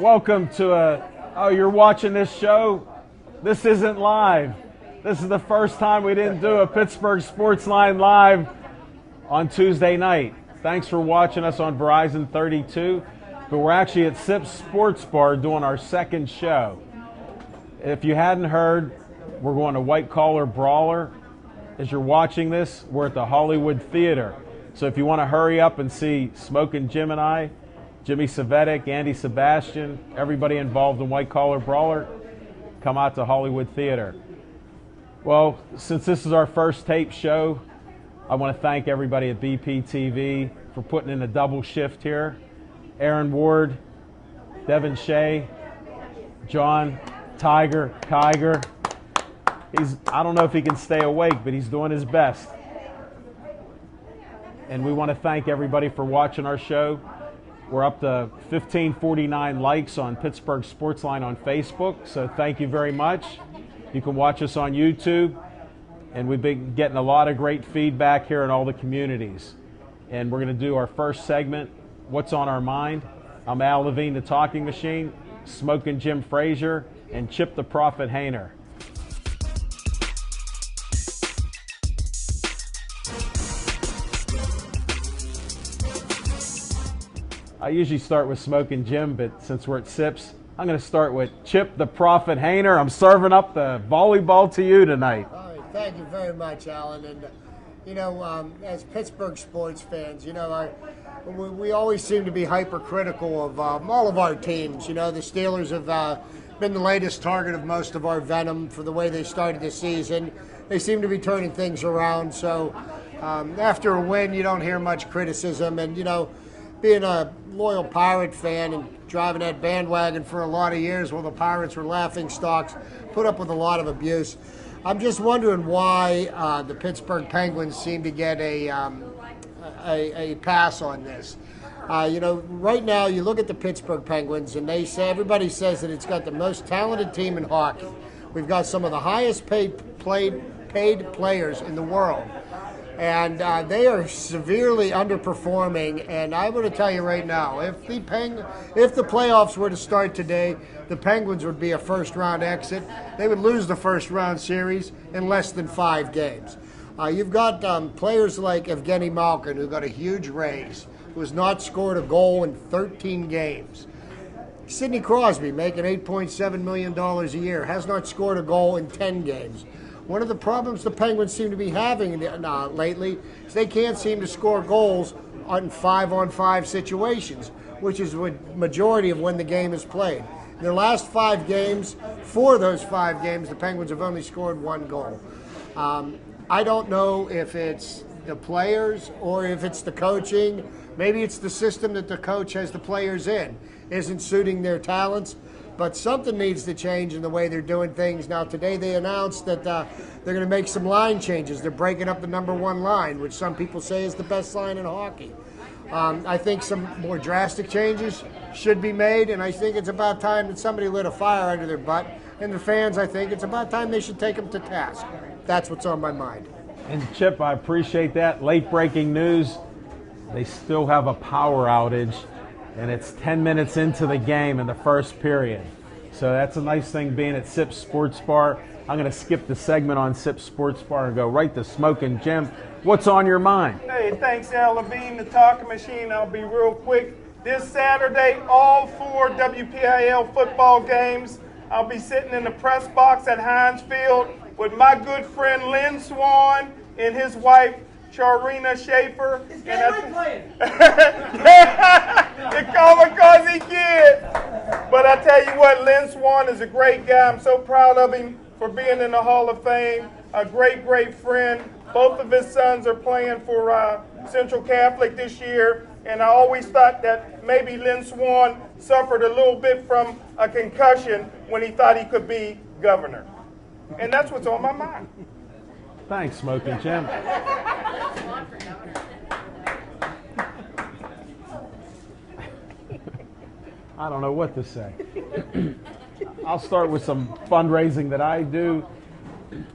Welcome to you're watching this show? This isn't live. This is the first time we didn't do a Pittsburgh Sportsline live on Tuesday night. Thanks for watching us on Verizon 32. But we're actually at Sips Sports Bar doing our second show. If you hadn't heard, we're going to White Collar Brawler. As you're watching this, we're at the Hollywood Theater. So if you want to hurry up and see Smokin' Jim and I, Jimmy Savetic, Andy Sebastian, everybody involved in White Collar Brawler, come out to Hollywood Theater. Well, since this is our first tape show, I want to thank everybody at BPTV for putting in a double shift here. Aaron Ward, Devin Shea, John Tiger, Kiger. I don't know if he can stay awake, but he's doing his best. And we want to thank everybody for watching our show. We're up to 1549 likes on Pittsburgh Sportsline on Facebook, so thank you very much. You can watch us on YouTube, and we've been getting a lot of great feedback here in all the communities. And we're going to do our first segment, What's on Our Mind. I'm Al Levine, the Talking Machine, Smokin' Jim Frazier, and Chip the Prophet Hayner. I usually start with Smokin' Jim, but since we're at Sips, I'm going to start with Chip the Prophet Hayner. I'm serving up the volleyball to you tonight. All right, thank you very much, Alan. And, as Pittsburgh sports fans, we always seem to be hypercritical of all of our teams. The Steelers have been the latest target of most of our venom for the way they started the season. They seem to be turning things around. So after a win, you don't hear much criticism. And, being a loyal Pirate fan and driving that bandwagon for a lot of years while the Pirates were laughing stocks, put up with a lot of abuse. I'm just wondering why the Pittsburgh Penguins seem to get a pass on this. Right now you look at the Pittsburgh Penguins and everybody says that it's got the most talented team in hockey. We've got some of the highest paid players in the world. And they are severely underperforming. And I'm going to tell you right now, if the playoffs were to start today, the Penguins would be a first-round exit. They would lose the first-round series in less than 5 games. You've got players like Evgeny Malkin, who got a huge raise, who has not scored a goal in 13 games. Sidney Crosby, making $8.7 million a year, has not scored a goal in 10 games. One of the problems the Penguins seem to be having lately is they can't seem to score goals on 5-on-5 situations, which is the majority of when the game is played. In their last 5 games, 4 of those 5 games, the Penguins have only scored 1 goal. I don't know if it's the players or if it's the coaching. Maybe it's the system that the coach has the players in isn't suiting their talents. But something needs to change in the way they're doing things. Now, today they announced that they're going to make some line changes. They're breaking up the number 1 line, which some people say is the best line in hockey. I think some more drastic changes should be made, and I think it's about time that somebody lit a fire under their butt. And the fans, I think it's about time they should take them to task. That's what's on my mind. And Chip, I appreciate that. Late breaking news, they still have a power outage. And it's 10 minutes into the game in the first period. So that's a nice thing being at Sips Sports Bar. I'm going to skip the segment on Sips Sports Bar and go right to Smokin' Jim. What's on your mind? Hey, thanks, Al Levine, the Talking Machine. I'll be real quick. This Saturday, all 4 WPIL football games. I'll be sitting in the press box at Heinz Field with my good friend Lynn Swan and his wife, Charina Schaefer. Is Gatorade playing? You call him because he kid. But I tell you what, Lynn Swan is a great guy. I'm so proud of him for being in the Hall of Fame. A great, great friend. Both of his sons are playing for Central Catholic this year. And I always thought that maybe Lynn Swan suffered a little bit from a concussion when he thought he could be governor. And that's what's on my mind. Thanks, Smokin' Jim. I don't know what to say. I'll start with some fundraising that I do.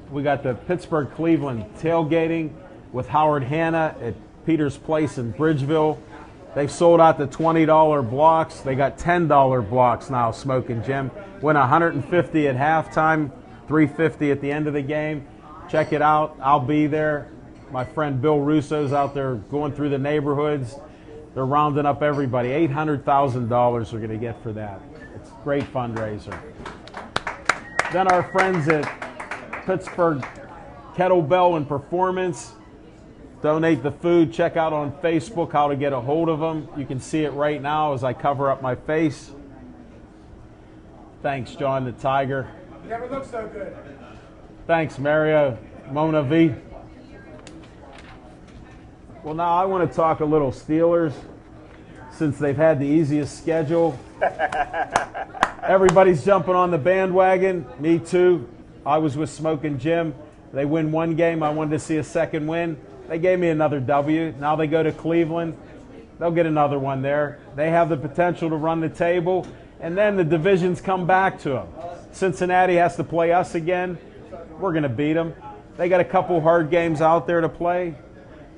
We got the Pittsburgh-Cleveland tailgating with Howard Hanna at Peter's Place in Bridgeville. They've sold out the $20 blocks. They got $10 blocks now, Smoking Jim. Win $150 at halftime, $350 at the end of the game. Check it out. I'll be there. My friend Bill Russo's out there going through the neighborhoods. They're rounding up everybody. $800,000 we're going to get for that. It's a great fundraiser. Then our friends at Pittsburgh Kettlebell and Performance donate the food. Check out on Facebook how to get a hold of them. You can see it right now as I cover up my face. Thanks, John the Tiger. You never look so good. Thanks, Mario, Mona V. Well, now I want to talk a little Steelers since they've had the easiest schedule. Everybody's jumping on the bandwagon. Me too. I was with Smoking Jim. They win one game. I wanted to see a second win. They gave me another W. Now they go to Cleveland. They'll get another one there. They have the potential to run the table. And then the divisions come back to them. Cincinnati has to play us again. We're going to beat them. They got a couple hard games out there to play.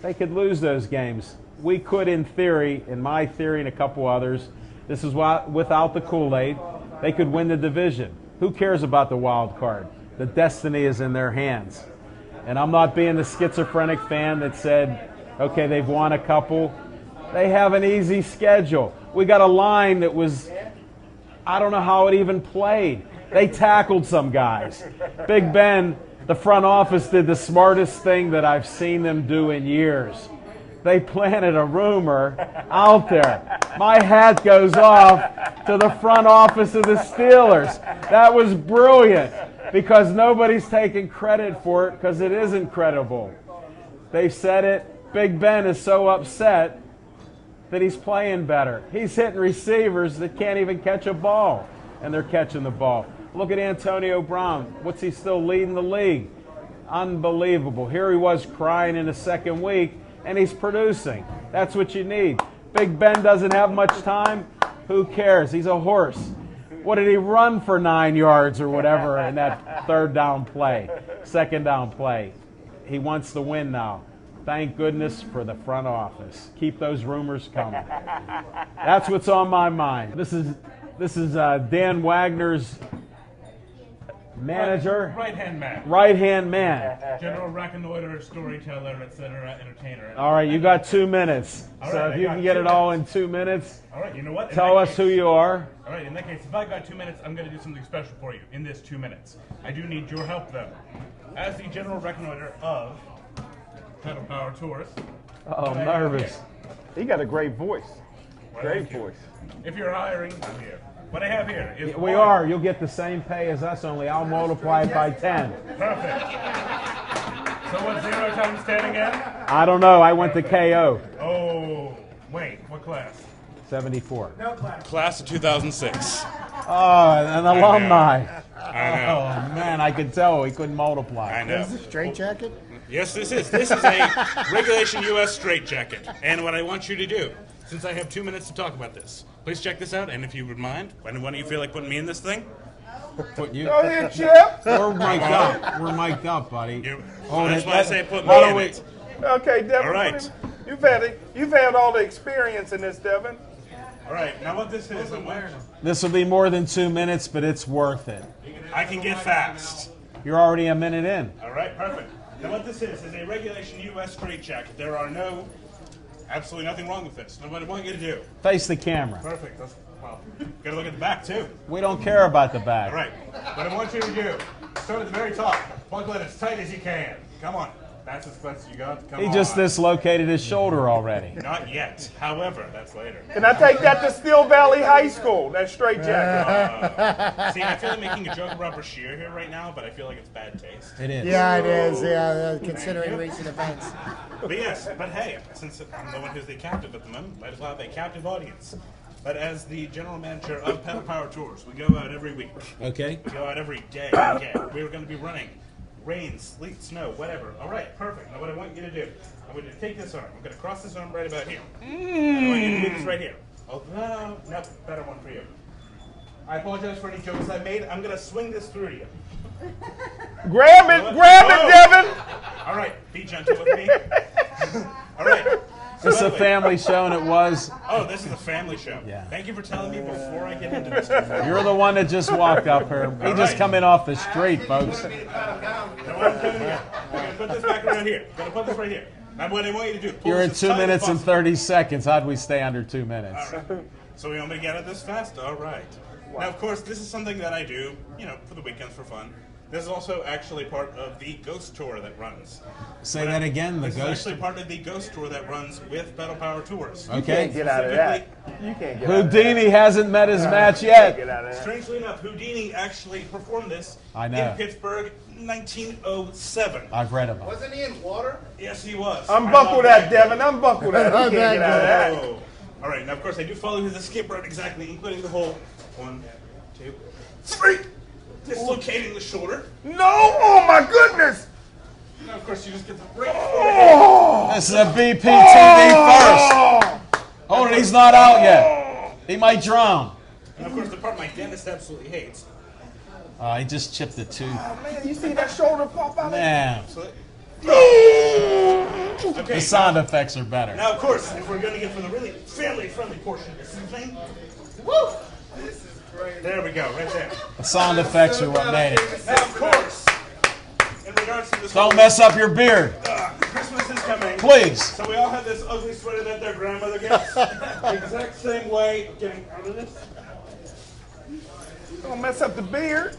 They could lose those games. We could, in theory, in my theory and a couple others, this is why, without the Kool-Aid, they could win the division. Who cares about the wild card? The destiny is in their hands. And I'm not being the schizophrenic fan that said, okay, they've won a couple. They have an easy schedule. We got a line that was, I don't know how it even played. They tackled some guys. Big Ben, the front office did the smartest thing that I've seen them do in years. They planted a rumor out there. My hat goes off to the front office of the Steelers. That was brilliant because nobody's taking credit for it because it isn't credible. They said it. Big Ben is so upset that he's playing better. He's hitting receivers that can't even catch a ball, and they're catching the ball. Look at Antonio Brown. What's he still leading the league? Unbelievable. Here he was crying in the second week, and he's producing. That's what you need. Big Ben doesn't have much time. Who cares? He's a horse. What did he run for 9 yards or whatever in that third down play, second down play? He wants to win now. Thank goodness for the front office. Keep those rumors coming. That's what's on my mind. This is Dan Wagner's manager. Right-hand man. Right-hand man. General reconnoiter, storyteller, etc., entertainer. All right, you got 2 minutes. All So right, if you can get it all in 2 minutes, all right, you know what? tell us who you are. All right, in that case, if I got 2 minutes, I'm going to do something special for you in this 2 minutes. I do need your help, though. As the general reconnoiter of Pedal Power Tours. Oh, I'm nervous. He got a great voice. Great you. voice. If you're hiring, I'm here. What I have here is We are. You'll get the same pay as us, only I'll multiply it by 10. Perfect. So what's 0 times 10 again? I don't know. I went to KO. Oh, wait, what class? 74. No class. Class of 2006. Oh, an alumni. I know. Oh, man, I could tell he couldn't multiply. I know. Is this a straight jacket? Yes, this is. This is a Regulation U.S. straitjacket. And what I want you to do, since I have 2 minutes to talk about this, please check this out. And if you would mind, when do you feel like putting me in this thing? Put you. Go ahead, Chip. We're mic'd up. We're mic'd up, buddy. That's why I say put Why me don't in we- it. Okay, Devin. All right. You've had all the experience in this, Devin. All right, now what this is, This will be more than 2 minutes, but it's worth it. I can get fast. You're already a minute in. All right, perfect. Now what this is a Regulation U.S. straitjacket. There are absolutely nothing wrong with this. Now what I want you to do. Face the camera. Perfect. Got to look at the back too. We don't care about the back. All right. What I want you to do, start at the very top. Buckle it as tight as you can. Come on. That's as close as you got. Come on. He just dislocated his shoulder already. Not yet. However, that's later. And I take that to Steel Valley High School, that straight jacket. See, I feel like making a joke about Brashear here right now, but I feel like it's bad taste. It is. Yeah, it is. Yeah, considering recent events. But yes, but hey, since I'm the one who's the captive at the moment, might as well have a captive audience. But as the general manager of Pedal Power Tours, we go out every week. Okay. We go out every day. Again. We're going to be running rain, sleet, snow, whatever. All right, perfect. Now what I want you to do, I want you to take this arm. I'm going to cross this arm right about here. I want you to do this right here. Oh, no, better one for you. I apologize for any jokes I made. I'm going to swing this through to you. Grab it, Devin. All right, be gentle with me. All right. It's a family show, and it was. Oh, this is a family show. Yeah. Thank you for telling me before I get into this. You're the one that just walked up here. He just come in off the street, folks. No, I'm coming here. We're going to put this back around here. We're going to put this right here. Now, what I want you to do, pull You're this at as 2 tight as minutes and possible. 30 seconds. How'd we stay under 2 minutes? All right. So we want me to get it this fast? All right. Now, of course, this is something that I do, for the weekends for fun. This is also actually part of the Ghost Tour that runs. Say that again, the This Ghost. is actually part of the Ghost Tour that runs with Pedal Power Tours. Okay. Get out of that. You can't get Houdini hasn't met his match yet. out of that. Strangely enough, Houdini actually performed this I know. in Pittsburgh, 1907. I've read about it. Wasn't he in water? Yes, he was. Unbuckle that, Devin. Unbuckle that. You can't get out of that. Oh. All right, now of course I do follow his escape route exactly, including the whole 1, 2, 3, dislocating the shoulder. No! Oh my goodness! Now of course you just get the break. This is a BPTV first. Hold it, he's not out yet. He might drown. And of course the part my dentist absolutely hates. He just chipped a tooth. Man, you see that shoulder pop out? Man, Okay, the sound effects are better. now of course, if we're going to get for the really family-friendly portion of this thing, woo! There we go, right there. The sound effects are what made it. Now of course, in regards to this Don't mess up your beard, Christmas is coming. please. So we all have this ugly sweater that their grandmother gets. The exact same way of getting out of this. Don't mess up the beard.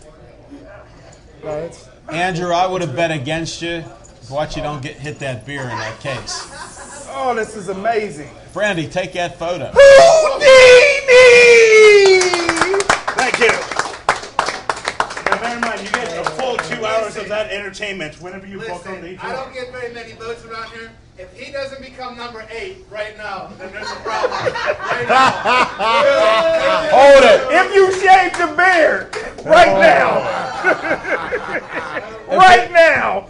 Andrew, I would have bet against you. Watch you don't hit that beer in that case. Oh, this is amazing. Brandy, take that photo. Houdini! Thank you. Now bear in mind, you get a full 2 hours of that entertainment whenever you book on the Listen, I don't get very many votes around here. If he doesn't become number 8 right now, then there's a problem. Right now. Hold it. If you shave the beard right now. Right now.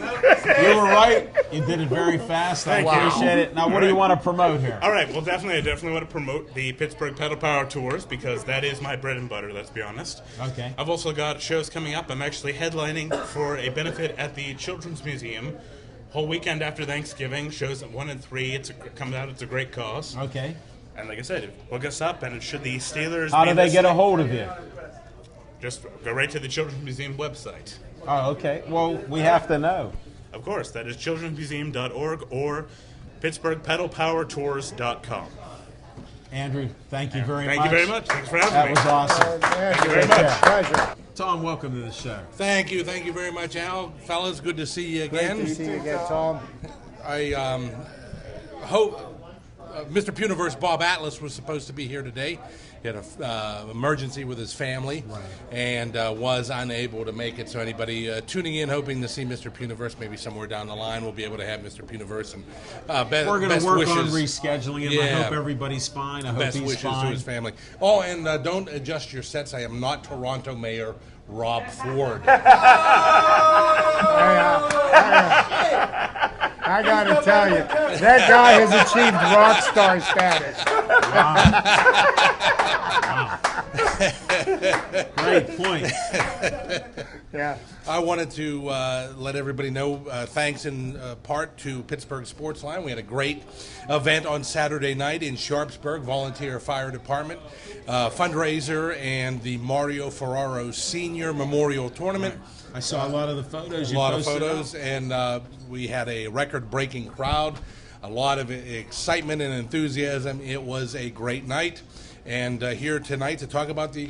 You were right. You did it very fast. I appreciate it. Now, what do you want to promote here? All right, well, I definitely want to promote the Pittsburgh Pedal Power Tours because that is my bread and butter, let's be honest. Okay. I've also got shows coming up. I'm actually headlining for a benefit at the Children's Museum. Whole weekend after Thanksgiving, shows at 1 and 3. It's a great cause. Okay. And like I said, look us up, and should the Steelers How be do they get a listening, hold of you? just go right to the Children's Museum website. Oh, okay. Well, we have to know. Of course, that is childrensmuseum.org or pittsburghpedalpowertours.com. Andrew, thank you very much. Thank you very much. Thanks for having That me. was awesome. Thank you very much. Pleasure. Tom, welcome to the show. Thank you very much, Al. Fellas, good to see you again. Good to see you again, Tom. I hope Mr. Puniverse Bob Atlas was supposed to be here today. He had an emergency with his family and was unable to make it. So anybody tuning in, hoping to see Mr. Puniverse, maybe somewhere down the line, we'll be able to have Mr. Puniverse. And We're going best to work wishes. on rescheduling it. I Yeah. hope everybody's fine. I hope Best he's wishes to fine. his family. Oh, and don't adjust your sets. I am not Toronto Mayor Rob Ford. I got to tell you, that guy has achieved rock star status. Great point. Yeah. I wanted to let everybody know, thanks in part to Pittsburgh Sportsline. We had a great event on Saturday night in Sharpsburg, Volunteer Fire Department, fundraiser, and the Mario Ferraro Senior Memorial Tournament. I saw a lot of the photos. A lot of photos, and we had a record-breaking crowd, a lot of excitement and enthusiasm. It was a great night. And here tonight to talk about the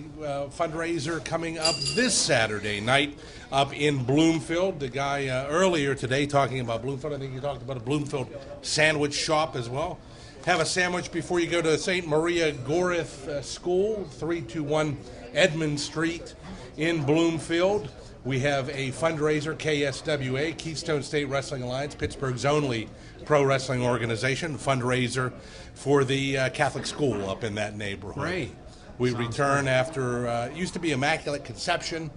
fundraiser coming up this Saturday night up in Bloomfield. The guy earlier today talking about Bloomfield, I think you talked about a Bloomfield sandwich shop as well. Have a sandwich before you go to St. Maria Gorith School, 321 Edmund Street in Bloomfield. We have a fundraiser, KSWA, Keystone State Wrestling Alliance, Pittsburgh's only pro wrestling organization, fundraiser for the Catholic school up in that neighborhood. Great. We return after, it used to be Immaculate Conception.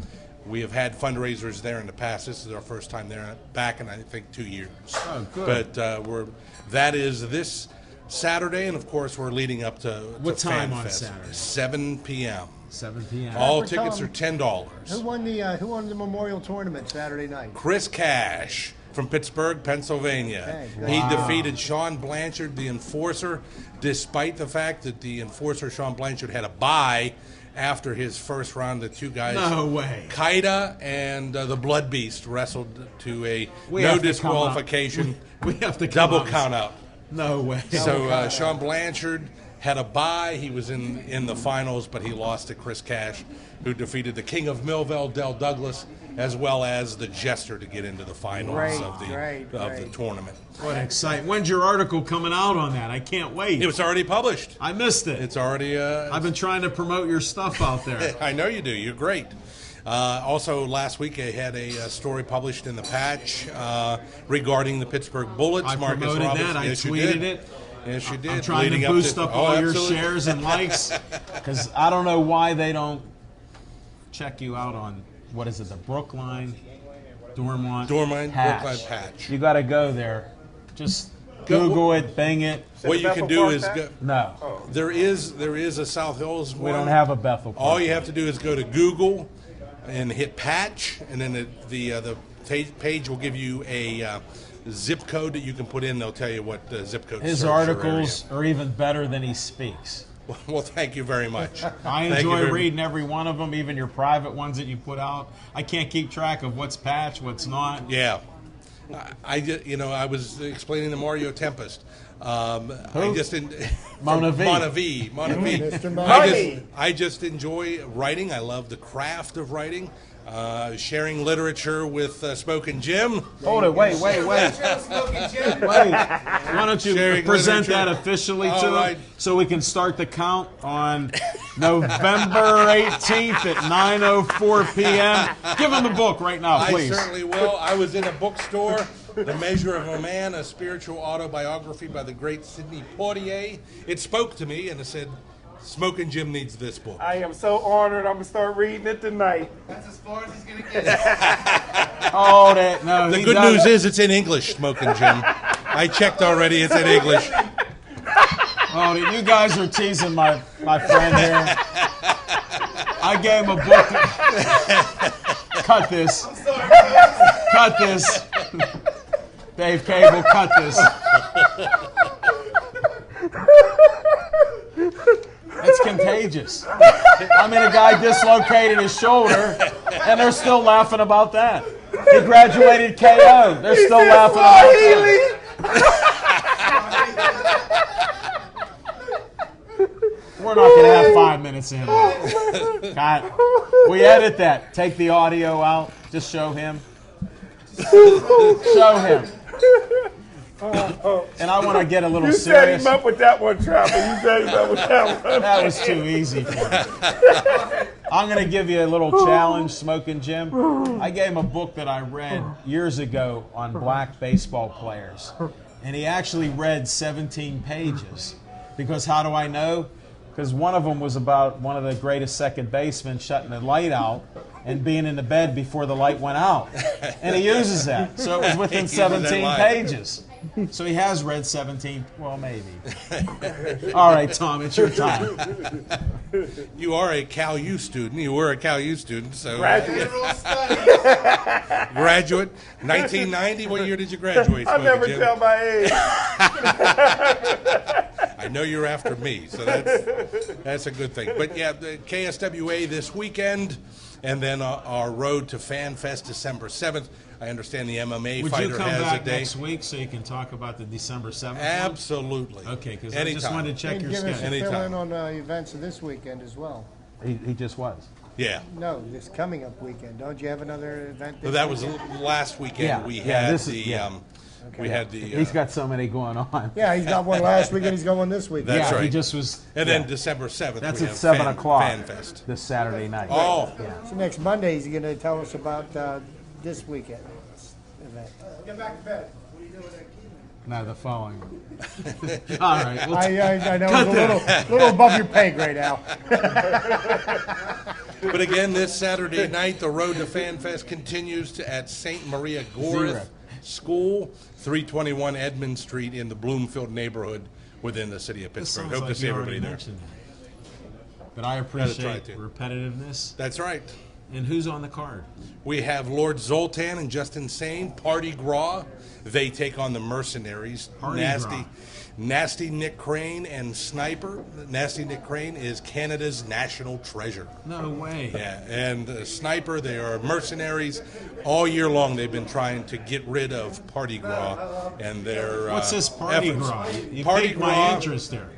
We have had fundraisers there in the past. This is our first time there back in, I think, 2 years. Oh, good. But that is this Saturday, and of course we're leading up to What time Fan on Fest. Saturday? 7 p.m. 7 p.m. All Tell tickets them are $10. Who won the Memorial Tournament Saturday night? Chris Cash from Pittsburgh, Pennsylvania. Okay, He defeated Sean Blanchard, the enforcer, despite the fact that the enforcer, Sean Blanchard, had a bye after his first round. The two guys, No way. Kaida and the Blood Beast, wrestled to a We no have to come disqualification, We have to come double out. count out. No way. So Sean Blanchard had a bye. He was in the finals, but he lost to Chris Cash, who defeated the King of Millville, Del Douglas, as well as the Jester to get into the finals of the tournament. What exciting. When's your article coming out on that? I can't wait. It was already published. I missed it. It's already. I've been trying to promote your stuff out there. I know you do. You're great. Also, last week I had a story published in the Patch regarding the Pittsburgh Bullets. I Marcus promoted Roberts. that. I Yes, you tweeted did. it. Yes, you did. I'm trying Leading to boost to- up Oh, all your absolutely. shares and likes because I don't know why they don't check you out on, what is it, the Brookline, Dormont Brookline Patch. You got to go there. Just Go- Google it, Bing it. What you can do is go, No, there is a South Hills one. we don't have a Bethel. All Park. you have to do is go to Google and hit Patch, and then the page will give you a zip code that you can put in. They'll tell you what zip code. His search your articles are even better than he speaks. area. Well, thank you very much. I Thank you enjoy very- reading every one of them, even your private ones that you put out. I can't keep track of what's patch, what's not. Yeah, I was explaining to Mario Tempest. I just didn't. Mona V. Mona V. Mr. Mona I just enjoy writing. I love the craft of writing. Sharing literature with Smokin' Jim. Hold it, wait. Wait, why don't you Sharing present literature. that officially All to them right. so we can start the count on November 18th at 9:04 p.m. Give them the book right now, please. I certainly will. I was in a bookstore, The Measure of a Man, a spiritual autobiography by the great Sidney Poitier. It spoke to me and it said, Smokin' Jim needs this book. I am so honored. I'm going to start reading it tonight. That's as far as he's going to get. Oh, that no. The he good does- news is it's in English, Smokin' Jim. I checked already, it's in English. Oh, you guys are teasing my friend here. I gave him a book. Cut this. Cut this. Dave Cable, cut this. It's contagious. I mean, a guy dislocated his shoulder, and they're still laughing about that. He graduated KO. They're still laughing about that. We're not going to have 5 minutes in. God, we edit that. Take the audio out. Just show him. Show him. And I want to get a little You set serious. him up with that one, Trapper. You set him up with that one. That was too easy for me. I'm going to give you a little challenge, Smokin' Jim. I gave him a book that I read years ago on black baseball players. And he actually read 17 pages. Because how do I know? Because one of them was about one of the greatest second basemen shutting the light out and being in the bed before the light went out. And he uses that. So it was within He uses that 17 line. pages. So he has read 17, well, maybe. All right, Tom, it's your time. You are a Cal U student. You were a Cal U student, so General studies. graduate. 1990. What year did you graduate? I Smokin' never Jim? tell my age. I know you're after me, so that's a good thing. But yeah, the KSWA this weekend, and then our road to Fan Fest December 7th. I understand the MMA Would fighter you come has back a day. next week so you can talk about the December 7th one? Absolutely. Okay, because I Anytime. just wanted to check And your give us a schedule. fill Anytime. in on events of this weekend as well. He just was. Yeah. No, this coming up weekend. Don't you have another event? Well, this that was weekend? last weekend. Yeah, We yeah, had this is- the yeah. we had the He's got so many going on. Yeah, he's got one last weekend. He's got one this weekend. That's yeah, he right. just was. and yeah. then December 7th. That's we at have 7 o'clock Fan Fest. this Saturday night. Oh, So next Monday, he's going to tell us about this weekend event. Get back to bed. What are you doing there? No, the following. All right. Well, I know Cut it's a little above your pay grade, Al. but again, this Saturday night, the road to Fan Fest continues at St. Maria Gorith Zero. School, 321 Edmond Street in the Bloomfield neighborhood within the city of this Pittsburgh. sounds Hope like to see you everybody already there. mentioned that. But I appreciate right, too. repetitiveness. That's right. And who's on the card? We have Lord Zoltan and Justin Sane, Party Gras. They take on the Mercenaries. Party Gras. Nasty Nick Crane and Sniper. Nasty Nick Crane is Canada's national treasure. No way. Yeah, and Sniper, they are mercenaries. All year long they've been trying to get rid of Party Gras and their What's this Party efforts. Gras? You Party piqued my interest there.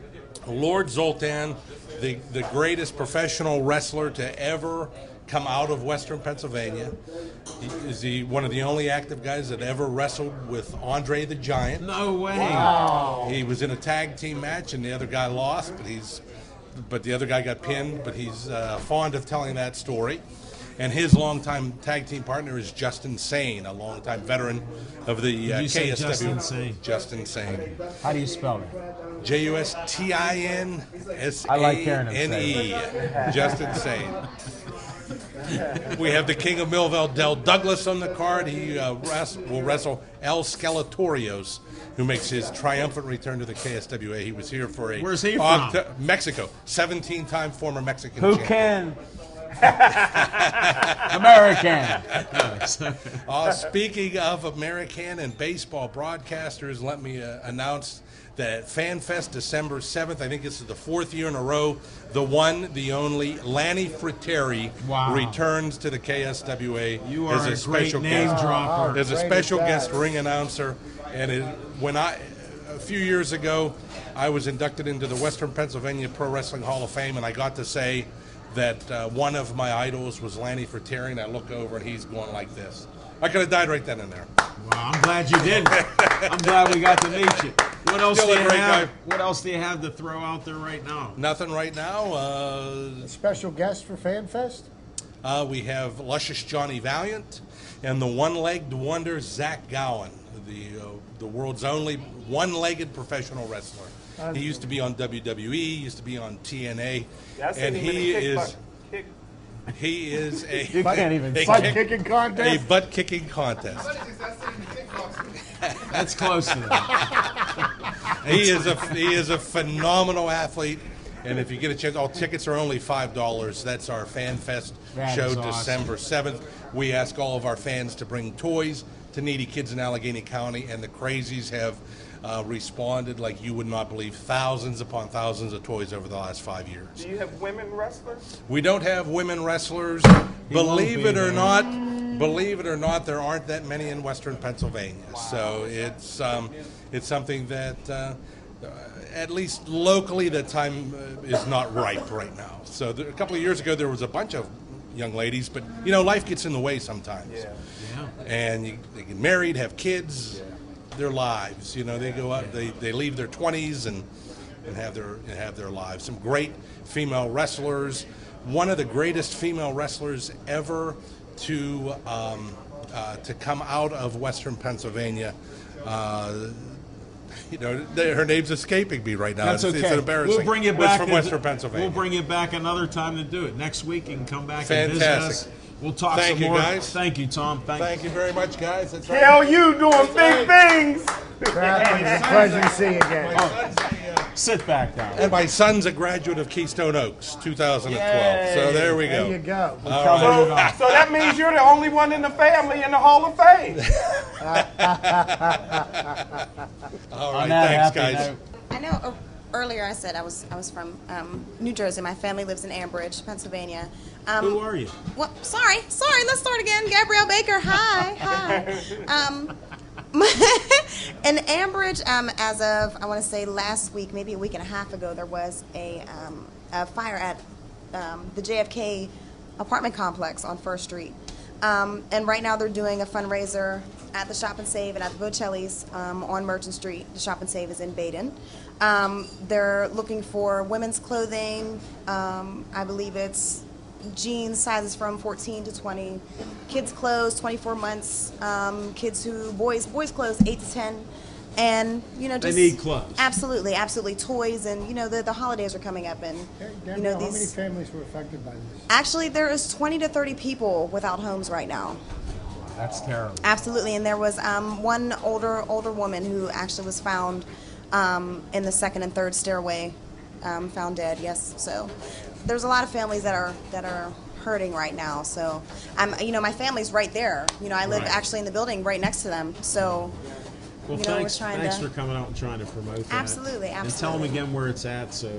Lord Zoltan, the greatest professional wrestler to ever come out of Western Pennsylvania. He one of the only active guys that ever wrestled with Andre the Giant. No way. Wow. He was in a tag team match, and the other guy lost, but the other guy got pinned. But he's fond of telling that story. And his longtime tag team partner is Justin Sane, a longtime veteran of the Did you say KSW. Justin Sane? Justin Sane. How do you spell it? JustinSane. I like hearing him say Justin Sane. We have the King of Millville, Del Douglas, on the card. He will wrestle El Skeletorios, who makes his triumphant return to the KSWA. He was here for Where's he from? Mexico. 17-time former Mexican Who champion. can? American. Speaking of American and baseball broadcasters, let me announce that FanFest December 7th, I think this is the 4th year in a row, the one, the only, Lanny Fritteri returns to the KSWA. You are as a special great name guest. dropper. As a special guest ring announcer. And a few years ago, I was inducted into the Western Pennsylvania Pro Wrestling Hall of Fame, and I got to say that one of my idols was Lanny Fritteri, and I look over and he's going like this. I could have died right then and there. Well, I'm glad you didn't. I'm glad we got to meet you. What else Still do a you great have? guy. What else do you have to throw out there right now? Nothing right now. Special guest for FanFest? We have Luscious Johnny Valiant and the one-legged wonder Zach Gowen, the world's only one-legged professional wrestler. He used to be on WWE, used to be on TNA, and he is a You can't even a say kick- Kicking contest? a butt-kicking contest. That's close to that. He is a phenomenal athlete, and if you get a chance, all tickets are only $5. That's our FanFest That show, is awesome. December 7th. We ask all of our fans to bring toys to needy kids in Allegheny County, and the crazies have responded like you would not believe. Thousands upon thousands of toys over the last 5 years. Do you have women wrestlers? We don't have women wrestlers. Believe it or not, there aren't that many in Western Pennsylvania. Wow. So it's something that, at least locally, the time is not ripe right now. So a couple of years ago, there was a bunch of young ladies, but life gets in the way sometimes. Yeah. And they get married, have kids. Their lives, they go out, they leave their 20s and have their lives. Some great female wrestlers. One of the greatest female wrestlers ever to come out of Western Pennsylvania. Her name's escaping me right now. That's okay. It's embarrassing. We'll bring you It's back from Western Pennsylvania. We'll bring you back another time to do it. Next week you can come back and visit Fantastic. us. We'll talk Thank some you, more. guys. Thank you, Tom. Thank you very much, guys. That's right. Hell, you doing big things. Brad, it's a pleasure to see you again. Sit back down. And my son's a graduate of Keystone Oaks, 2012. So there we go. There you go. So that means you're the only one in the family in the Hall of Fame. All right, On that thanks, happy guys. note, I know earlier I said I was from New Jersey. My family lives in Ambridge, Pennsylvania. Who are you? Well, sorry. Let's start again. Gabrielle Baker. Hi. In Ambridge, as of I want to say last week, maybe a week and a half ago, there was a fire at the JFK apartment complex on First Street. And right now they're doing a fundraiser at the Shop and Save and at the Bocelli's on Merchant Street. The Shop and Save is in Baden. They're looking for women's clothing. I believe it's jeans sizes from 14 to 20. Kids clothes, 24 months. Boys clothes, 8 to 10. And just They need clothes. Absolutely. Toys, and the holidays are coming up, and Danielle, how many families were affected by this? Actually, there is 20 to 30 people without homes right now. that's terrible. Absolutely, and there was one older woman who actually was found in the second and third stairway, found dead. Yes, so there's a lot of families that are hurting right now. So my family's right there. I live actually in the building right next to them. So. Well, thanks for coming out and trying to promote that. Absolutely. And tell them again where it's at. So.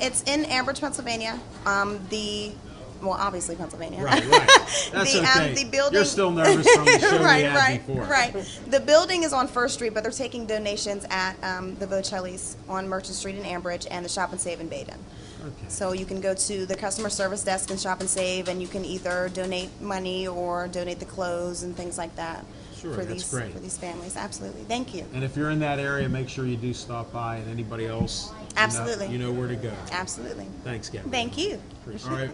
It's in Ambridge, Pennsylvania. Obviously Pennsylvania. Right. That's okay. The building. You're still nervous from the show we had before. Right. The building is on First Street, but they're taking donations at the Bocelli's on Merchant Street in Ambridge and the Shop and Save in Baden. Okay. So you can go to the customer service desk and Shop and Save, and you can either donate money or donate the clothes and things like that. Sure, for that's these great. For these families, absolutely. Thank you. And if you're in that area, make sure you do stop by. And anybody else, absolutely, you know where to go. Absolutely. Thanks, Gavin. Thank you. All right,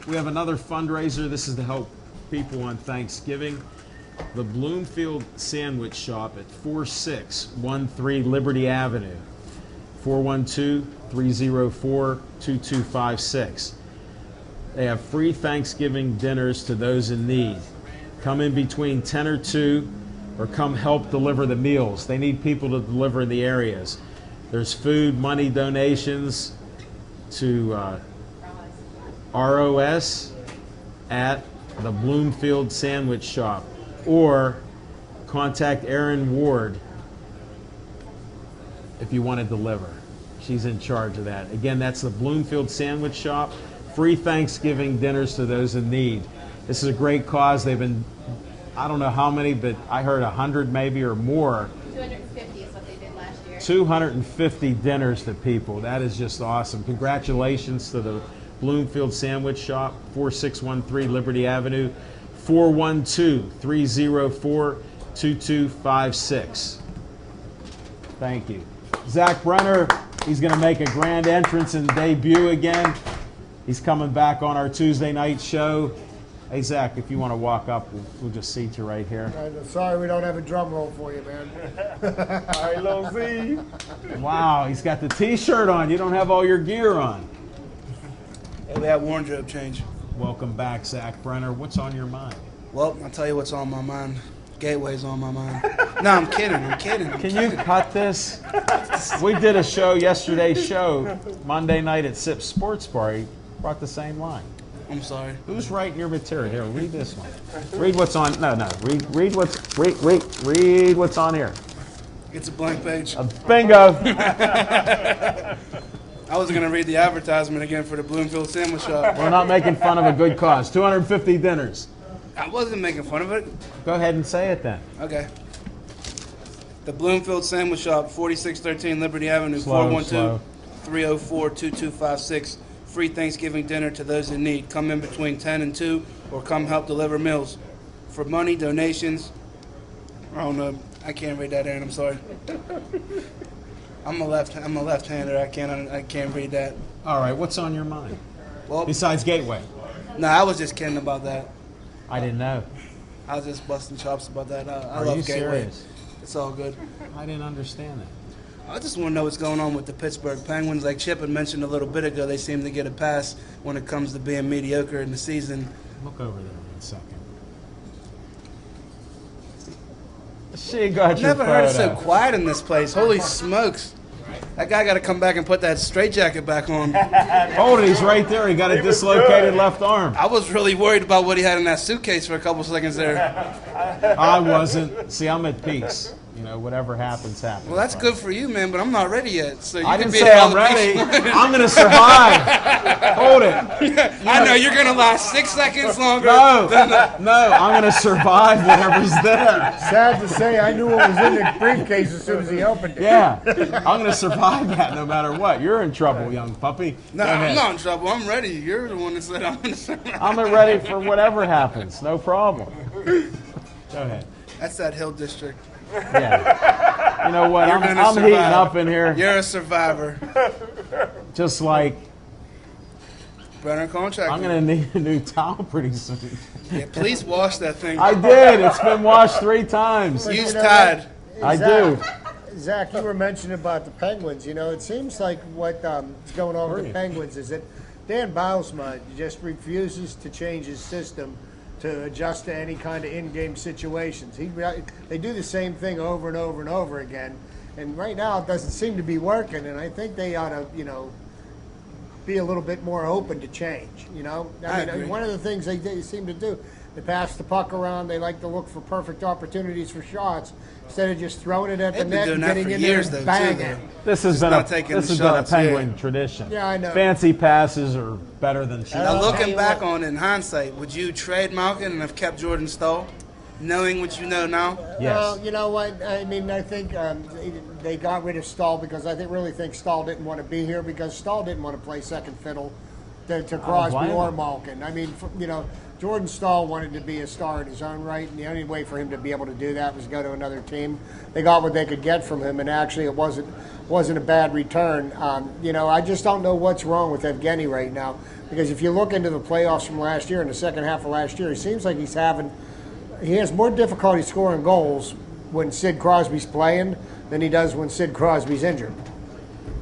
we have another fundraiser. This is to help people on Thanksgiving. The Bloomfield Sandwich Shop at 4613 Liberty Avenue, 412-304-2256. They have free Thanksgiving dinners to those in need. Come in between 10 or 2 or come help deliver the meals. They need people to deliver in the areas. There's food, money donations to ROS at the Bloomfield Sandwich Shop, or contact Erin Ward if you want to deliver. She's in charge of that. Again, that's the Bloomfield Sandwich Shop. Free Thanksgiving dinners to those in need. This is a great cause. They've been, I don't know how many, but I heard 100 maybe or more. 250 is what they did last year. 250 dinners to people. That is just awesome. Congratulations to the Bloomfield Sandwich Shop, 4613 Liberty Avenue, 412-304-2256. Thank you. Zach Brenner, he's going to make a grand entrance and debut again. He's coming back on our Tuesday night show. Hey, Zach, if you want to walk up, we'll just seat you right here. Sorry we don't have a drum roll for you, man. All right, little Z. Wow, he's got the T-shirt on. You don't have all your gear on. Hey, we have wardrobe change. Welcome back, Zach Brenner. What's on your mind? Well, I'll tell you what's on my mind. Gateway's on my mind. No, I'm kidding. Can you cut this? We did a show, yesterday's show, Monday night at Sip Sports Bar. He brought the same line. I'm sorry. Who's writing your material? Here, read this one. Read what's on. No. Read what's on here. It's a blank page. Bingo. I was gonna read the advertisement again for the Bloomfield Sandwich Shop. We're not making fun of a good cause. 250 dinners. I wasn't making fun of it. Go ahead and say it then. Okay. The Bloomfield Sandwich Shop, 4613 Liberty Avenue, Slow. 412-304-2256. Free Thanksgiving dinner to those in need. Come in between 10 and 2 or come help deliver meals. For money, donations, I don't know. I can't read that, Aaron. I'm sorry. I'm a left-hander. I can't read that. All right, what's on your mind? Well, besides Gateway? No, I was just kidding about that. I didn't know. I was just busting chops about that. I Are love you Gateway. serious? It's all good. I didn't understand that. I just want to know what's going on with the Pittsburgh Penguins. Like Chip had mentioned a little bit ago, they seem to get a pass when it comes to being mediocre in the season. Look over there 1 second. She got your Never heard it photo. so quiet in this place. Holy smokes. That guy got to come back and put that straitjacket back on. Hold it, he's right there. He got a dislocated left arm. I was really worried about what he had in that suitcase for a couple seconds there. I wasn't. See, I'm at peace. You know, whatever happens, happens. Well, that's good for you, man, but I'm not ready yet. So you I can didn't be say at all I'm the ready. peace- I'm going to survive. Hold it. I know you're going to last 6 seconds longer. No, I'm going to survive whatever's there. Sad to say, I knew what was in the briefcase as soon as he opened it. Yeah, I'm going to survive that no matter what. You're in trouble, young puppy. No, Go ahead. I'm not in trouble. I'm ready. You're the one that said I'm going to survive. I'm ready for whatever happens. No problem. Go ahead. That's that Hill District. Yeah. You know what? You're I'm gonna heating survive. up in here. You're a survivor. Just like Brenner contract. I'm going to need a new towel pretty soon. Yeah, please wash that thing. I did. It's been washed 3 times. Use Tide. I do. Zach, you were mentioning about the Penguins. You know, it seems like what's going on with the Penguins is that Dan Bylsma just refuses to change his system to adjust to any kind of in-game situations. They do the same thing over and over and over again, and right now it doesn't seem to be working. And I think they ought to, be a little bit more open to change. You know, I agree. one of the things they seem to do, they pass the puck around. They like to look for perfect opportunities for shots instead of just throwing it at the They've been net doing and that getting for in years, there though, and too, banging. This has Just been not taking this the has been a shots, yeah. Penguin tradition. Yeah, I know. Fancy passes are better than cheap. Now, I'll tell looking you back what. on it in hindsight, would you trade Malkin and have kept Jordan Stahl, knowing what you know now? Yes. Well, you know what? I mean, I think they got rid of Stahl because I really think Stahl didn't want to be here because Stahl didn't want to play second fiddle to Crosby blame or him. Malkin. I mean, you know, Jordan Stahl wanted to be a star in his own right, and the only way for him to be able to do that was go to another team. They got what they could get from him, and actually it wasn't a bad return. You know, I just don't know what's wrong with Evgeny right now because if you look into the playoffs from last year, in the second half of last year, it seems like he has more difficulty scoring goals when Sid Crosby's playing than he does when Sid Crosby's injured.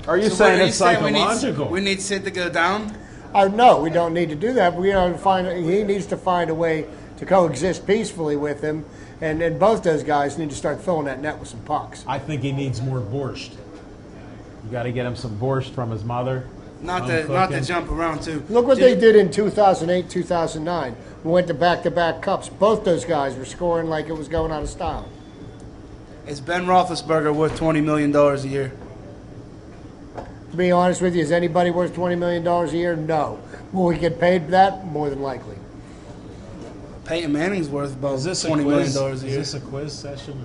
Are you So saying what, it's are you saying psychological? we need Sid to go down? No, we don't need to do that. He needs to find a way to coexist peacefully with him, and both those guys need to start filling that net with some pucks. I think he needs more borscht. You got to get him some borscht from his mother. Not Home to cooking. jump around too. Look what they did in 2008, 2009. We went to back-to-back cups. Both those guys were scoring like it was going out of style. Is Ben Roethlisberger worth $20 million a year? To be honest with you, is anybody worth $20 million a year? No. Will we get paid that? More than likely. Peyton Manning's worth about Is this a $20 million quiz? a Is year. this a quiz session?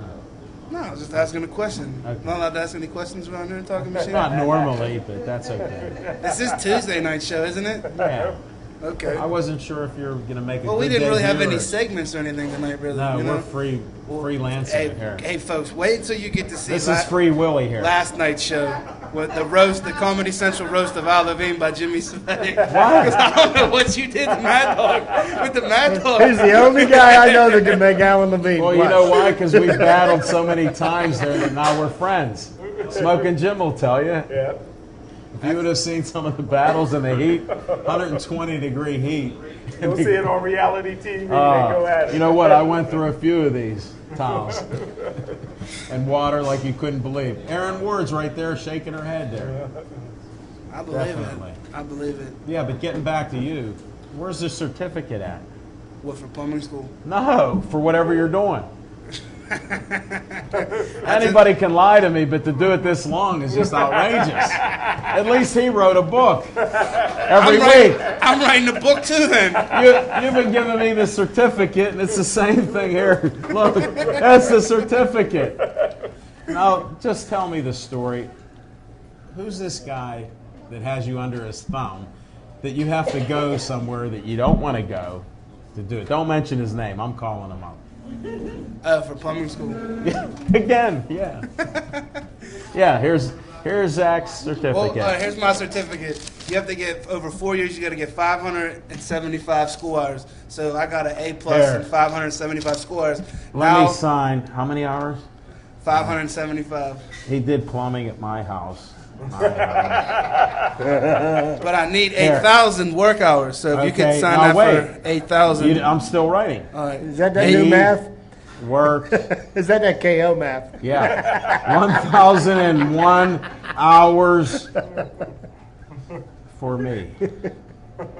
No, I was just asking a question. Okay. Not allowed to ask any questions around here in Talking Machine? Not normally, but that's okay. This is Tuesday night show, isn't it? Yeah. Okay. I wasn't sure if you're going to make a Well, good we didn't really have debut any or- segments or anything tonight, really. No, you we're know? freelancing here. Hey, folks, wait until you get to see This is Free Willy here. last night's show with the Comedy Central roast of Al Levine by Jimmy Savage. Because I don't know what you did to Mad Dog with the Mad Dog. He's the only guy I know that can make Alan Levine. Well, you blush. know why? Because we've battled so many times there that now we're friends. Smoking Jim will tell you. Yeah. If you would have seen some of the battles in the heat, 120-degree heat. You'll see it on reality TV. They go at it. You know what? I went through a few of these towels. And water like you couldn't believe. Erin Ward's right there shaking her head there. I believe Definitely. it. I believe it. Yeah, but getting back to you, where's the certificate at? What, for plumbing school? No, for whatever you're doing. Anybody can lie to me, but to do it this long is just outrageous. At least he wrote a book every week. I'm writing a book too then. You've been giving me the certificate, and it's the same thing here. Look, that's the certificate. Now, just tell me the story. Who's this guy that has you under his thumb that you have to go somewhere that you don't want to go to do it? Don't mention his name. I'm calling him up. For plumbing school. Again, yeah. Yeah, here's Zach's certificate. Well, here's my certificate. You have to get, over 4 years, you got to get 575 school hours. So I got an A+ There. in 575 school hours. Let me Now, sign. How many hours? 575. He did plumbing at my house. But I need Here. 8,000 work hours. So if you Okay, could sign now that wait. for 8,000. I'm still writing. All right. Is that new math? Work. Is that KO math? Yeah. 1,001 hours for me.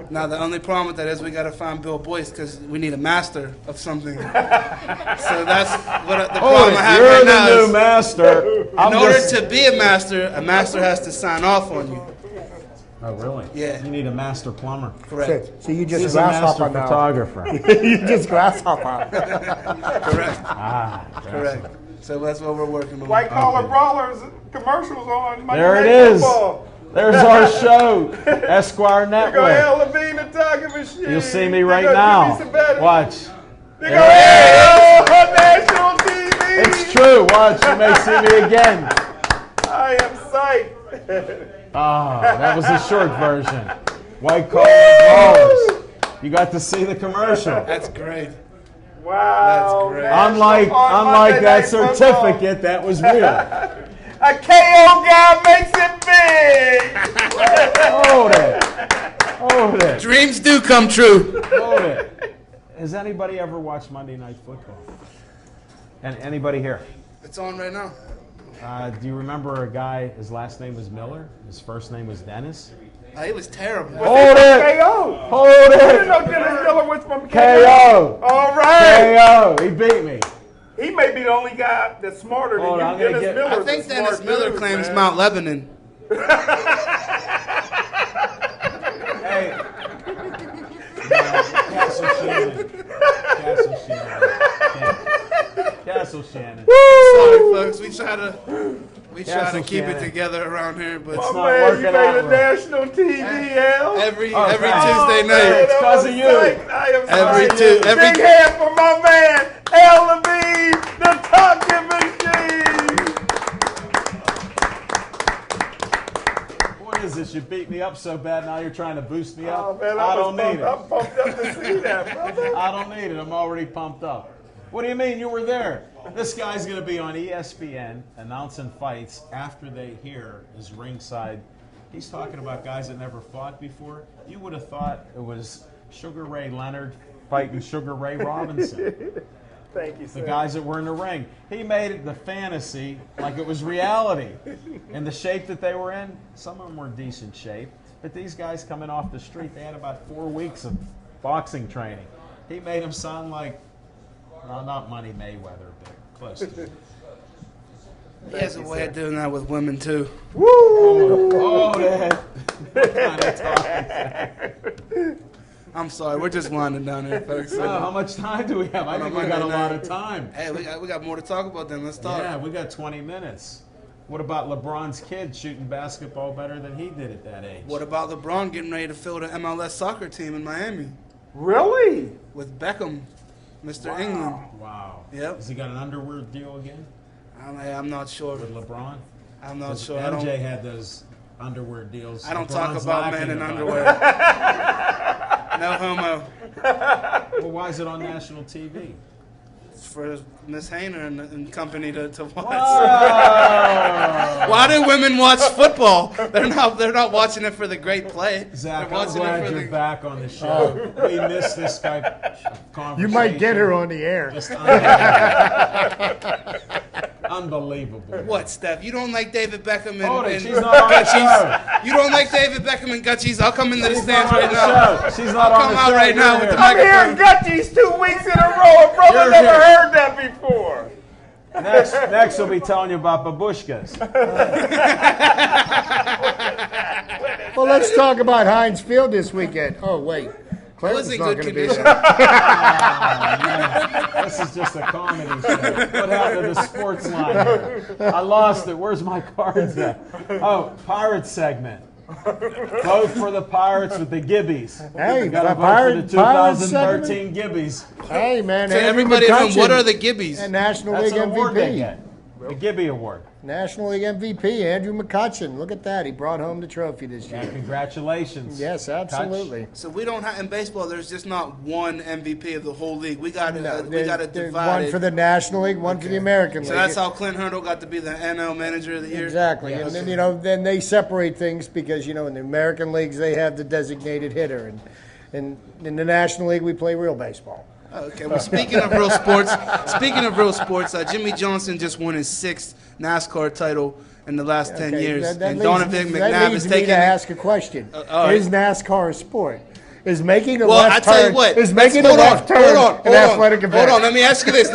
Now the only problem with that is we got to find Bill Boyce because we need a master of something. So that's what the problem I have You're right the now. new Is master. in order to be a master has to sign off on you. Oh, really? Yeah. You need a master plumber. Correct. So you just He's a master grasshopper now. photographer. You just grasshopper. Correct. Correct. So that's what we're working on. White collar Okay. brawlers commercials on Monday There it Night is. Football. There's our show, Esquire They go Network. Al Levine and Talking Machine. You'll see me They right go now. Jimmy Savage. Watch. They go Al on national TV. It's true. Watch. You may see me again. I am psyched. Ah, that was the short version. White collar brawlers. You got to see the commercial. That's great. Wow. That's great. man. Unlike On Monday that Night Football. certificate, that was real. A KO guy makes it big. Hold it. Hold it. Dreams do come true. Hold it. Has anybody ever watched Monday Night Football? And anybody here? It's on right now. Do you remember a guy, his last name was Miller, his first name was Dennis? He was terrible. Hold it. KO. Hold I it. didn't know Dennis Miller was from KO. KO. All right. KO. He beat me. He may be the only guy that's smarter than Hold you. on, I'm gonna Dennis get- Miller. I think Dennis Miller claims Mount Lebanon. Hey. Castle Shannon. Castle Shannon. Sorry, folks. We try to keep Shannon. it together around here, but Oh, not man, working you out made a well. national TV, L. every Oh, Tuesday thanks. night. It's 'cause of you. I am Every sorry. two- every- Big hand for my man, L. Levine, the talking machine. What is this? You beat me up so bad, now you're trying to boost me up? Oh, man, I don't need it. I'm pumped up to see that, brother. I don't need it. I'm already pumped up. What do you mean you were there? This guy's going to be on ESPN announcing fights after they hear his ringside. He's talking about guys that never fought before. You would have thought it was Sugar Ray Leonard fighting Sugar Ray Robinson. Thank you, The sir. guys that were in the ring. He made it the fantasy like it was reality. And the shape that they were in, some of them were in decent shape. But these guys coming off the street, they had about 4 weeks of boxing training. He made them sound like, well, not Money Mayweather, but close to it. He has a way of doing that with women too. Oh, that. What kind of talk is that? I'm sorry, we're just winding down here, folks. How much time do we have? I think we got a lot of time. Hey, we got more to talk about then. Let's talk. Yeah, we got 20 minutes. What about LeBron's kid shooting basketball better than he did at that age? What about LeBron getting ready to fill the MLS soccer team in Miami Really? with Beckham, Mr. England? Wow. Yep. Has he got an underwear deal again I'm not sure. with LeBron? I'm not 'Cause sure. MJ had those underwear deals. I don't LeBron's talk about lacking men in about underwear. No homo. it. Well, why is it on national TV? It's for Miss Hayner and company to watch. Oh! Why do women watch football? They're not watching it for the great play. Zach, They're I'm watching glad it for you're the. back on the show. We missed this Skype conversation. You might get her on the air. Just unbelievable. Unbelievable. What, Steph? You don't like David Beckham and, Hold it, and she's not on the show. Gutchies? You don't like David Beckham and Gutchies? I'll come into the She's stands not on right the now. show. She's not I'll on come the out show. right now You're with the here. I'm hearing microphone. Gutchies 2 weeks in a row. Brother You're never here. heard that before. Next we'll be telling you about babushkas. Well, let's talk about Heinz Field this weekend. Oh, wait. It was Clemson's in not good going to be condition. there. This is just a comedy show. What happened to the sports line? I lost it. Where's my cards at? Oh, Pirates segment. Vote for the Pirates with the Gibbies. Hey, Got to the vote for the Pirates 2013 Gibbies. Hey, man. To Andrew everybody at home, McCutcheon, what are the Gibbies? and National That's League an award they MVP. get. The Gibby Award. National League MVP, Andrew McCutcheon. Look at that. He brought home the trophy this Yeah, year. congratulations. Yes, absolutely. So we don't have in baseball. There's just not one MVP of the whole league. We got to There's divide one it. for the National League, one for the American So League. that's how Clint Hurdle got to be the NL Manager of the Year. Exactly. And then, then they separate things because, in the American leagues, they have the designated hitter. And in the National League, we play real baseball. Okay. Well, speaking of real sports, Jimmy Johnson just won his 6th NASCAR title in the last 10 years, and Donovan McNabb is leads me taking. to ask a question. all right. Is NASCAR a sport? Is making a Well, left I tell turn? you what. Is making a hold left turn an athletic event? Hold on. Let me ask you this.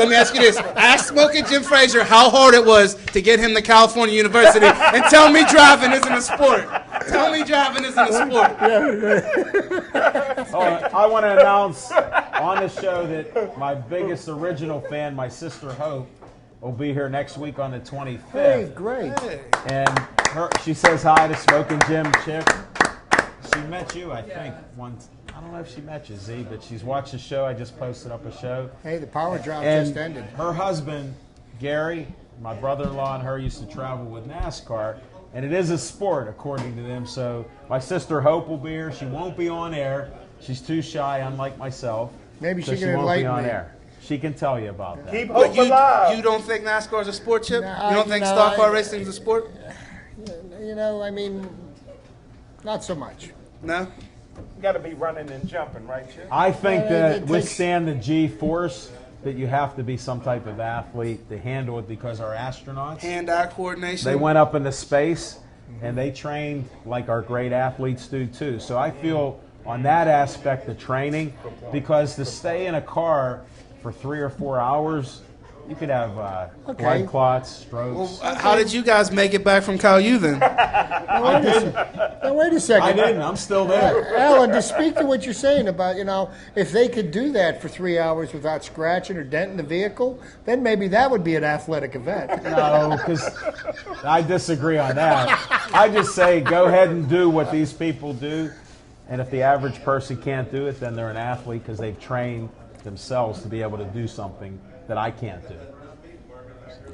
Ask Smoking Jim Frazier how hard it was to get him to California University, and tell me driving isn't a sport. Tell me driving isn't a sport. I want to announce on the show that my biggest original fan, my sister Hope, will be here next week on the 25th. Hey, great. And she says hi to Smoking Jim Chick. She met you, I think, once. I don't know if she met you, Z, but she's watched the show. I just posted up a show. Hey, the power drop And just ended. her husband, Gary, my brother-in-law, and her used to travel with NASCAR. And it is a sport, according to them. So my sister Hope will be here. She won't be on air. She's too shy, unlike myself. Maybe so she can won't be enlighten on me. air. She can tell you about that. Keep But hope alive. you don't think NASCAR is a sport, Chip? No, You don't think stock car racing is a sport? Not so much. No. You got to be running and jumping, right, Chip? I think it that takes- withstand the G-force, that you have to be some type of athlete to handle it because our astronauts, Hand-eye coordination. they went up into space. and they trained like our great athletes do too. So I feel on that aspect of training, because to stay in a car for 3 or 4 hours, you could have blood clots, strokes. Well, how did you guys make it back from Cal U then? I didn't. Now, wait a second. I didn't. I'm still there. Alan, to speak to what you're saying about, if they could do that for 3 hours without scratching or denting the vehicle, then maybe that would be an athletic event. No, because I disagree on that. I just say go ahead and do what these people do, and if the average person can't do it, then they're an athlete because they've trained themselves to be able to do something that I can't do.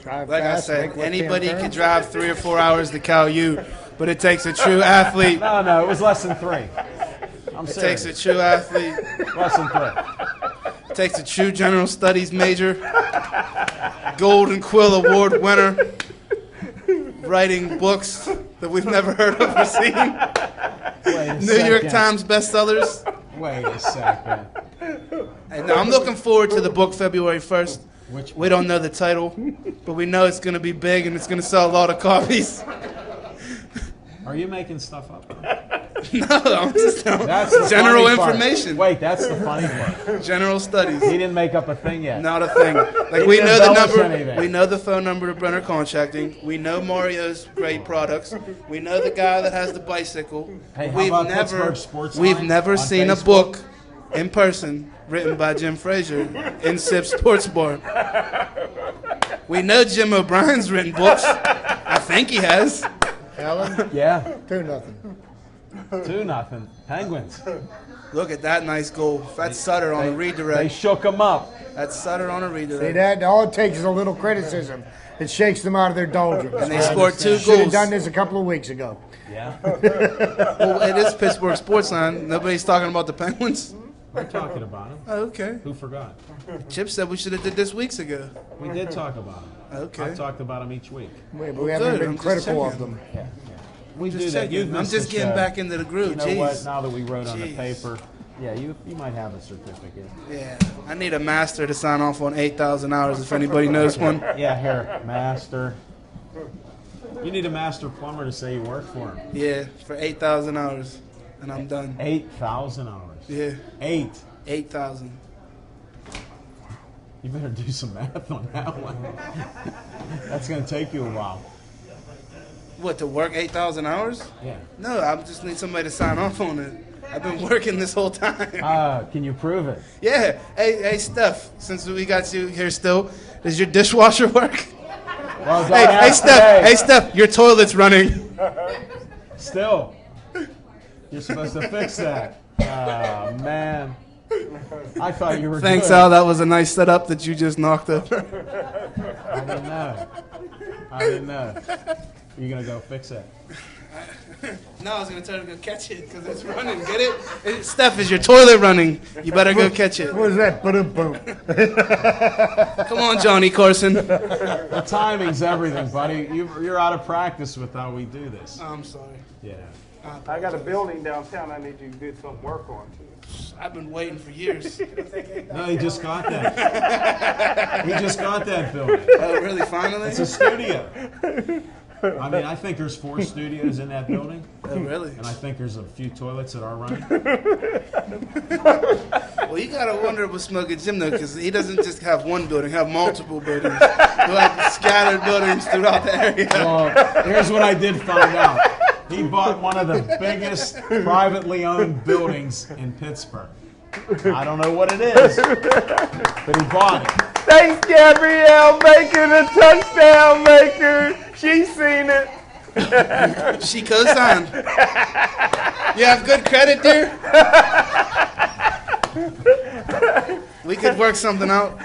Like I said, anybody can drive 3 or 4 hours to Cal U, but it takes a true athlete. No, it was less than 3. It takes a true athlete. Less than 3. It takes a true general studies major, Golden Quill Award winner, writing books that we've never heard of or seen, New York Times bestsellers. Wait a second. And now I'm looking forward to the book February 1st. We don't know the title, but we know it's going to be big and it's going to sell a lot of copies. Are you making stuff up? No, I'm just That's the general funny part. information. Wait, that's the funny part. General studies. He didn't make up a thing yet. Not a thing. Like we know the number, we know the phone number to Brenner Contracting. We know Mario's great products. We know the guy that has the bicycle. Hey, how about Pittsburgh Sportsline we've never on seen Facebook? a book in person written by Jim Frazier in Sip Sports Bar. We know Jim O'Brien's written books. I think he has. Alan? Yeah. 2-0. 2-0. Penguins. Look at that nice goal. That's Sutter on a redirect. They shook them up. That's Sutter on a redirect. See that? All it takes is a little criticism. It shakes them out of their doldrums. And they scored 2 goals. Should have done this a couple of weeks ago. Yeah. Well, it is Pittsburgh Sportsline. Nobody's talking about the Penguins. We're talking about them. Oh, okay. Who forgot? Chip said we should have did this weeks ago. We did talk about them. Okay. I've talked about them each week. But we haven't been critical of them. Yeah. We Just do that. checking. You've I'm missed just the getting show. back into the groove. You know Jeez. what? Now that we wrote on the Jeez. paper, yeah, you might have a certificate. Yeah. I need a master to sign off on 8,000 hours if anybody knows one. Yeah, here, master. You need a master plumber to say you work for him. Yeah, for 8,000 hours. And I'm done. 8,000 hours. Yeah. 8,000. You better do some math on that one. That's going to take you a while. What, to work 8,000 hours? Yeah. No, I just need somebody to sign off on it. I've been working this whole time. Can you prove it? Yeah. Hey, Steph, since we got you here still, does your dishwasher work? Well, Hey, Steph, your toilet's running. Still. You're supposed to fix that. Oh, man. I thought you were Thanks, good. Al. That was a nice setup that you just knocked over. I didn't know. You're going to go fix it. No, I was going to tell her to go catch it because it's running. Get it? Steph, is your toilet running? You better go catch it. What was that? Boom. Come on, Johnny Carson. The timing's everything, buddy. You're out of practice with how we do this. I'm sorry. Yeah. I got a building downtown I need you to do some work on, too. I've been waiting for years. No, he just got that. He just got that building. Oh, really? Finally? It's a studio. I mean, I think there's 4 studios in that building. Oh, really? And I think there's a few toilets that are running. Well, you got to wonder with Smoking Jim, though, because he doesn't just have one building, have multiple buildings. He'll have scattered buildings throughout the area. Well, here's what I did find out. He bought one of the biggest privately owned buildings in Pittsburgh. I don't know what it is, but he bought it. Thanks, Gabrielle Baker, the touchdown maker. She's seen it. She co-signed. You have good credit, dear? We could work something out.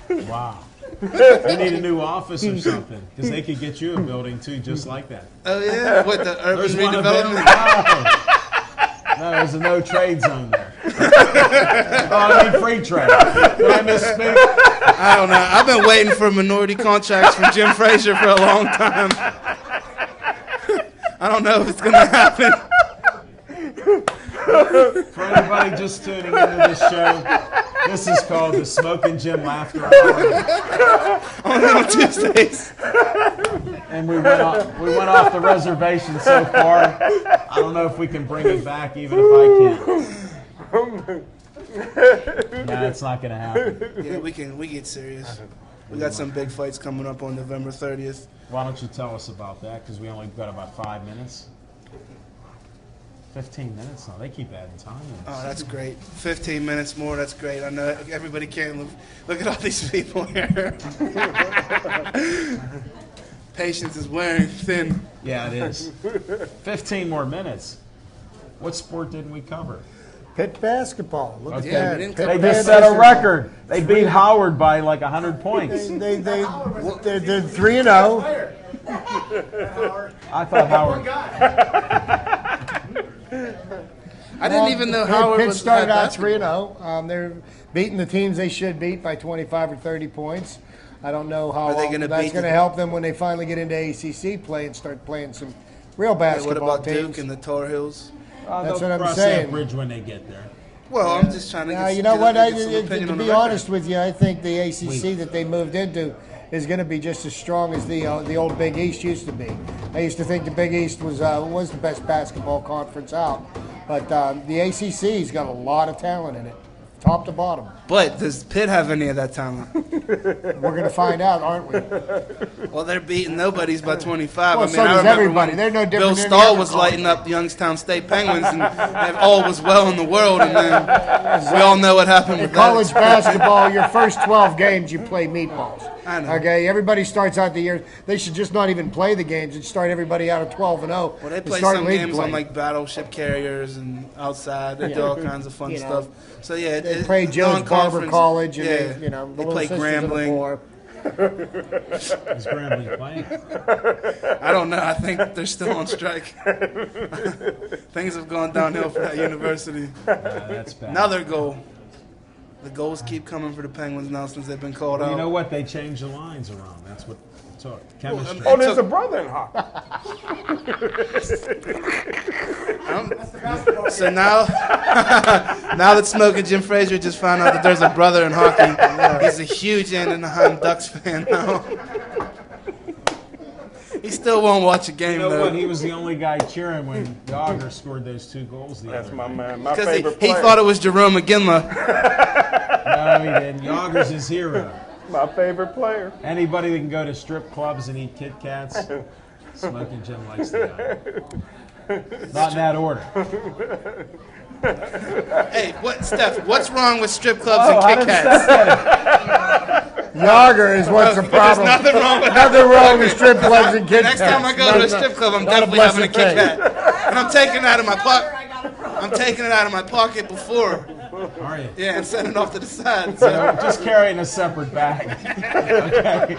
Wow. You need a new office or something, because they could get you a building, too, just like that. Oh, yeah? What, the urban There's one redevelopment? No, there's a no trade zone there. Oh, I mean free trade. Did I misspeak? I don't know. I've been waiting for minority contracts from Jim Frazier for a long time. I don't know if it's going to happen. For anybody just tuning into this show, this is called the Smoking Jim Laughter Hour. Only on Tuesdays. and we went off the reservation so far. I don't know if we can bring it back, even if I can. Nah, it's not going to happen. Yeah, we get serious. We got some big fights coming up on November 30th. Why don't you tell us about that? Because we only got about 5 minutes. 15 minutes? No, they keep adding time. Oh, that's great. 15 minutes more, that's great. I know everybody can't look at all these people here. Patience is wearing thin. Yeah, it is. 15 more minutes. What sport didn't we cover? Pitt basketball. Look Okay. at we that. didn't Pitt They just basketball. set a record. They beat Howard by like 100 points. They're 3-0. I thought Howard. I didn't even know Howard Pitt was started out basketball. 3-0. They're beating the teams they should beat by 25 or 30 points. I don't know how Are they long gonna that's beat going to the- help them when they finally get into ACC play and start playing some real Hey, basketball what about teams. Duke and the Tar Heels? That's They'll what I'm cross saying. that bridge when they get there. Well, I'm just trying to get, You know what? get some opinion To on the be record. honest with you, I think the ACC that they moved into is going to be just as strong as the old Big East used to be. I used to think the Big East was the best basketball conference out, but the ACC's got a lot of talent in it, top to bottom. But does Pitt have any of that talent? We're going to find out, aren't we? Well, they're beating nobodies by 25. Well, I mean, so I does remember everybody. when They're no Bill different than Stahl any other was lighting up the Youngstown State Penguins, and all was well in the world, and then we all know what happened In with college that. basketball, your first 12 games, you play meatballs. I know. Okay, everybody starts out the year. They should just not even play the games and start everybody out at 12-0. Well, they play some games on like battleship carriers and outside. They do all kinds of fun stuff. So yeah, They play Jones Barber non-conference- College, and yeah, the they little play sisters of the Grambling. poor. Is Grambling playing? I don't know. I think they're still on strike. Things have gone downhill for that university. That's bad. Another goal. The goals keep coming for the Penguins now since they've been called Well, out. you know what? They changed the lines around. That's what took chemistry. Oh, there's a brother in hockey. So now, now that Smoking Jim Frazier just found out that there's a brother in hockey, he's a huge Anaheim Ducks fan now. He still won't watch a game You know though. what? He was the only guy cheering when Yager scored those 2 goals the That's other my night. man, my Because favorite he player. thought it was Jerome McGinley. No, he didn't. Yager's his hero. My favorite player. Anybody that can go to strip clubs and eat Kit Kats, Smoking Jim likes the guy. Not in that order. Hey, Steph? What's wrong with strip clubs Oh, and Kit Kats? Yager is what's the problem. There's nothing wrong with Nothing wrong with strip clubs and Kit Next Kats. time I go to a strip club, I'm not a definitely having a blessed Kit thing. Kat, and I'm taking it out of my pocket. I'm taking it out of my pocket before, Are you? yeah, and setting it off to the side. So. So just carry it in a separate bag. Okay.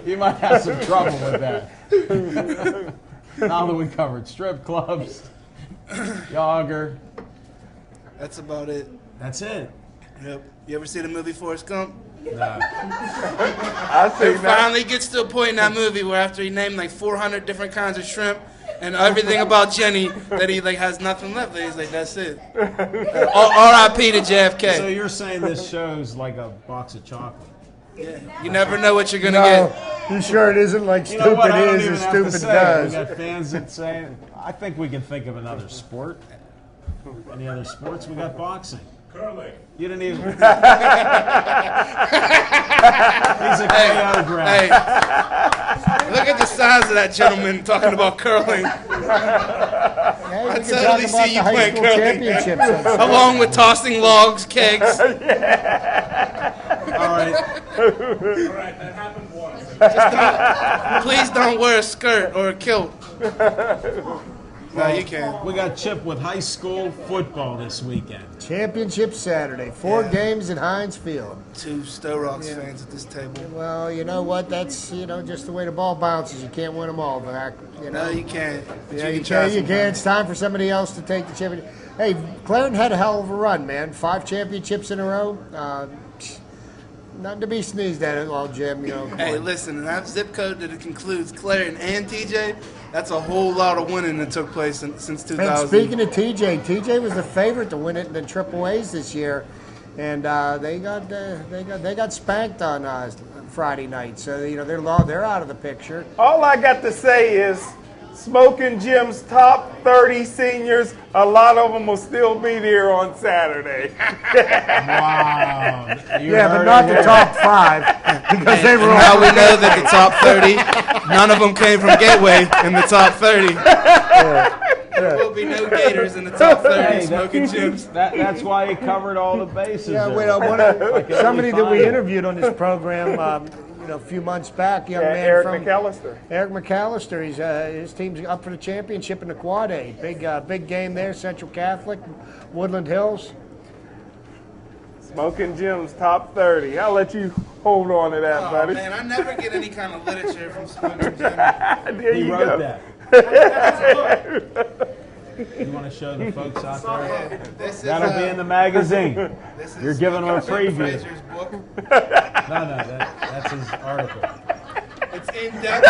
You might have some trouble with that. Now that we covered strip clubs, Yager. That's about it. That's it. Yep. You ever see the movie Forrest Gump? No. I see It that. finally gets to a point in that movie where after he named like 400 different kinds of shrimp and everything about Jenny that he like has nothing left. He's like, that's it. R.I.P. to JFK. So you're saying this show's like a box of chocolate? You never know what you're gonna No, get. you sure it isn't like You know what? stupid I don't is even and have to stupid say it. does. We got fans that say, I think we can think of another sport. Any other sports? We got boxing. Curling. You didn't even. He's a KO grab. Hey, look at the size of that gentleman talking about curling. Hey, we I can totally talk about see you the high playing school curling. championships on Sunday. Along with tossing logs, kegs. All right. All right, that happened once. Please don't wear a skirt or a kilt. No, you can't. We got Chip with high school football this weekend. Championship Saturday, 4 games at Heinz Field. 2 Stowe Rocks fans at this table. Well, you know what? That's just the way the ball bounces. You can't win them all, but No, you can't. But Yeah, you you can try can. You sometimes. can. It's time for somebody else to take the championship. Hey, Clarendon had a hell of a run, man. 5 championships in a row. Nothing to be sneezed at all, Jim. Come Hey, on. listen, and that zip code that it includes Clarendon and TJ, that's a whole lot of winning that took place since 2000. And speaking of TJ was the favorite to win it in the Triple A's this year, and they got spanked on Friday night. So they're out of the picture. All I got to say is, Smoking Jim's top 30 seniors, a lot of them will still be there on Saturday. Wow. But not the top 5 because they were all. Now we know that the top 30, none of them came from Gateway in the top 30. There will be no Gators in the top 30 Smoking Jims. That's why he covered all the bases. Yeah, somebody that we interviewed on this program, a few months back, young man Eric from McAllister. Eric McAllister. His team's up for the championship in the Quad A. Big game there. Central Catholic, Woodland Hills. Smoking Jim's top 30. I'll let you hold on to that, buddy. Man, I never get any kind of literature from Smoking Jim. There He you wrote go. that. You want to show the folks out there? That'll be in the magazine. You're giving them a preview. Fraser's book. No, that's his article. It's in depth.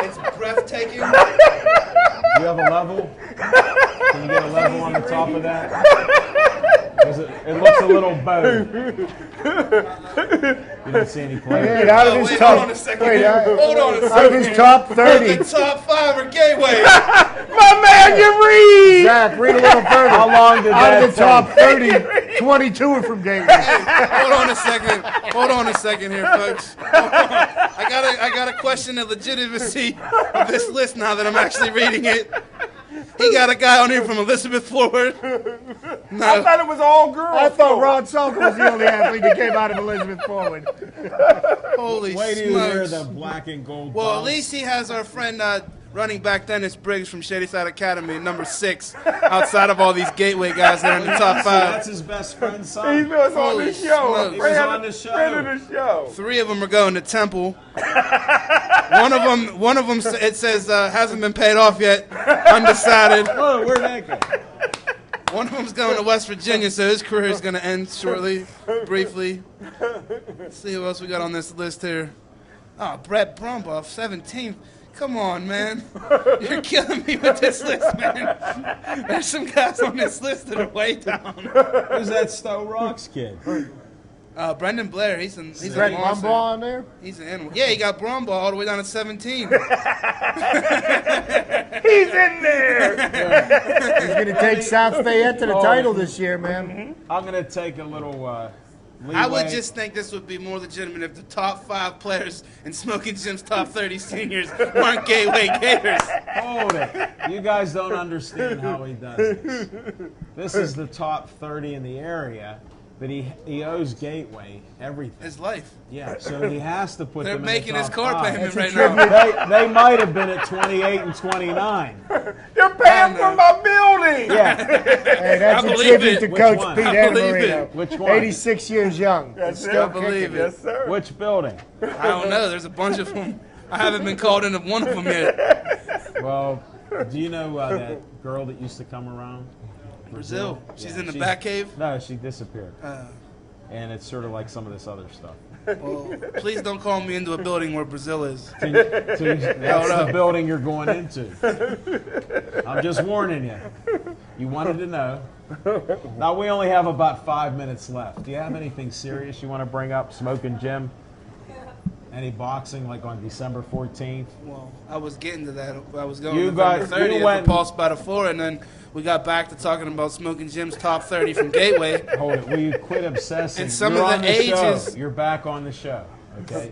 It's breathtaking. Do you have a level? Can you get a level on the top of that? It looks a little bowed. You don't see any players. Wait, out of his top. Hold on a second. Hold on a second. Out of his top 30. The top 5 are Gateway. My man, you read! Zach, read a little further. How long did Out that of the top 30, 22 are from Gateway. Hold on a second. Hold on a second here, folks. I gotta question the legitimacy of this list now that I'm actually reading it. He got a guy on here from Elizabeth Forward. No. I thought it was all girls. I thought Ron Sullivan was the only athlete that came out of Elizabeth Forward. Holy Wait till you hear smokes. the black and gold. Well, at bumps. least he has our friend running back Dennis Briggs from Shadyside Academy, number 6, outside of all these Gateway guys that are in the top 5. That's his best friend's He son. was on Holy the show. smokes. He was on the show. Friend of the show. 3 of them are going to Temple. One of them, it says hasn't been paid off yet, undecided. Oh, where'd that go? One of them's going to West Virginia, so his career is going to end shortly, briefly. Let's see who else we got on this list here. Oh, Brett Brumbaugh, 17th. Come on, man. You're killing me with this list, man. There's some guys on this list that are way down. Who's that Stowe Rocks kid? Brendan Blair, he's an Brett monster. Mumbaugh on there? He's an animal. Yeah, he got Brumbaugh all the way down to 17. He's in there. He's going to take South Fayette to the title this year, man. I'm going to take a little leeway. I would just think this would be more legitimate if the top 5 players in Smoking Jim's top 30 seniors weren't Gateway Gators. Hold it. You guys don't understand how he does this. This is the top 30 in the area, but he owes Gateway everything. His life. Yeah, so he has to put They're them making in the his top car 5. payment right now. They might have been at 28 and 29. You're paying for my building. Yeah. Hey, that's I a believe tribute it. to Which Coach one? Pete I believe Anmarino. it. Which one? 86 years young. That's Still it. I believe it. Yes, sir. Which building? I don't know. There's a bunch of them. I haven't been called into one of them yet. Well, do you know that girl that used to come around? Brazil. She's Yeah, in the back cave. No, she disappeared. And it's sort of like some of this other stuff. Well, please don't call me into a building where Brazil is. That's the building you're going into. I'm just warning you. You wanted to know. Now, we only have about 5 minutes left. Do you have anything serious you want to bring up? Smoking Jim? Any boxing like on December 14th? Well, I was getting to that. I was going You November guys- 30th you for went- Pulse by the 4, and then we got back to talking about Smoking Jim's top 30 from Gateway. Hold it. Will you quit obsessing? And some You're of on the show. ages- You're back on the show, okay?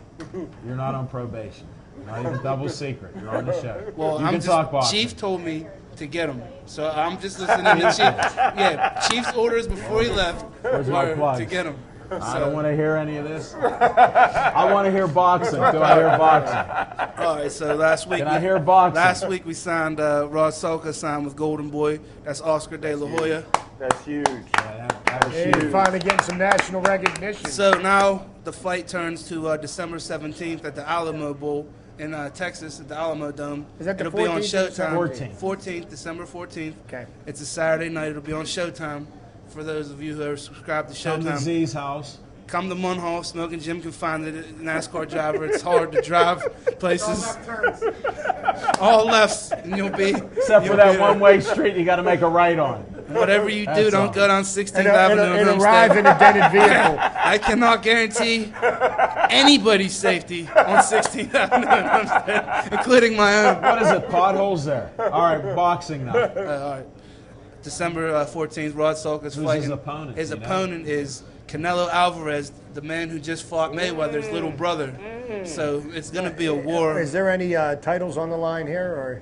You're not on probation. Not even double secret. You're on the show. Well, you I'm can just, talk boxing. Chief told me to get him, so I'm just listening to Chief. Yeah, Chief's orders before he left Where's my were plugs? to get him. I don't want to hear any of this. I want to hear boxing. Do I hear boxing? All right, so last week Can I hear boxing? Last week we signed Rod Sulka signed with Golden Boy. That's Oscar De La Hoya. That's huge. Yeah, that was Hey, huge. you're finally getting some national recognition. So now the fight turns to December 17th at the Alamo Bowl in Texas at the Alamo Dome. Is that the It'll be on 14th or Showtime. 14th, December 14th. Okay. It's a Saturday night. It'll be on Showtime. For those of you who are subscribed to Come to Showtime, Z's house. come to Munhall. Smoking Jim can find it. NASCAR driver. It's hard to drive places. All lefts, and you'll be. Except for that one-way street you got to make a right on. Whatever you do, That's don't all. go down 16th Avenue And in arrive Homestead. in a dented vehicle. I cannot guarantee anybody's safety on 16th Avenue in Homestead, including my own. What is it? Potholes there. All right, boxing now. All right. December 14th, Rod Salka's Who's fighting. his opponent, His you know? opponent is Canelo Alvarez, the man who just fought Mayweather's little brother. So it's going to be a war. Is there any titles on the line here, or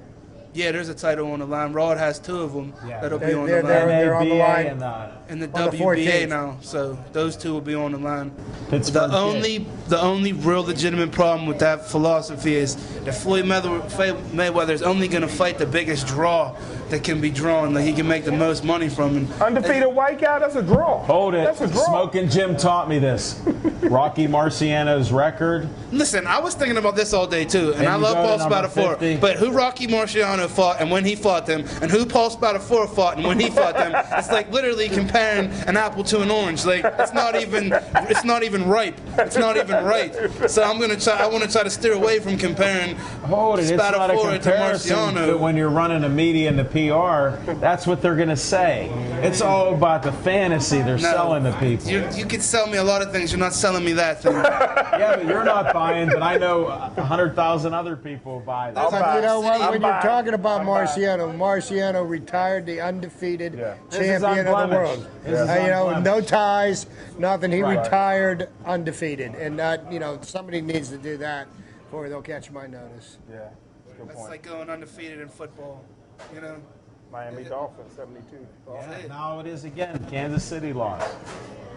Yeah, there's a title on the line. Rod has 2 of them Yeah. that'll be They're- on they're- the they're- line. they're on the NABA line. And the on the WBA 14th. now, so those 2 will be on the line. Pittsburgh The only real legitimate problem with that philosophy is that Floyd Mayweather is only going to fight the biggest draw that can be drawn, that he can make the most money from. And Undefeated white guy, that's a draw. Hold it. That's a draw. Smoking Jim taught me this. Rocky Marciano's record. listen, I was thinking about this all day too, and And I you love go to Paul number Spadafora. 50. But who Rocky Marciano fought and when he fought them, and who Paul Spadafora fought and when he fought them, it's like literally comparing an apple to an orange. Like it's not even ripe. It's not even right. So I want to try to steer away from comparing Hold it. It's not a Spadafora to comparison. But Marciano. when you're running a media and the PR, that's what they're going to say. It's all about the fantasy they're selling to people. You could sell me a lot of things. You're not selling me that thing. Yeah, but you're not buying, but I know 100,000 other people buy that. But you know what? I'm When you're buying. talking about I'm buying. Marciano retired the undefeated This is champion of the unblemished. world. This is You know, unblemished. no ties, nothing. He Right. retired undefeated, and that, you know, somebody needs to do that before they'll catch my notice. Yeah, good That's point. like going undefeated in football. You know. Miami Dolphins, 72. Yeah, now it is again. Kansas City lost.